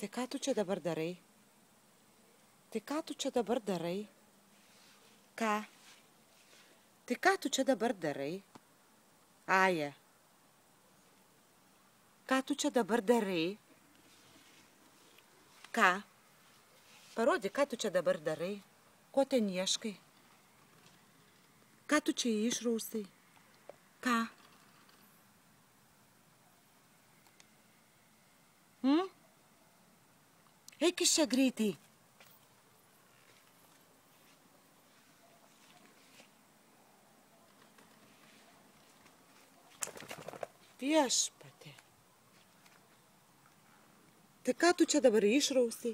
Tai ką tu čia dabar darai? Tai ką tu čia dabar darai? Ką? Tai ką tu čia dabar darai? Aja. Ką tu čia dabar darai? Ką? Parodyk, ką tu čia dabar darai? Ko ten ieškai? Ką tu čia išrausai? Ką? Eik iš čia greitai. Viešpatie. Tai ką tu čia dabar išrausai?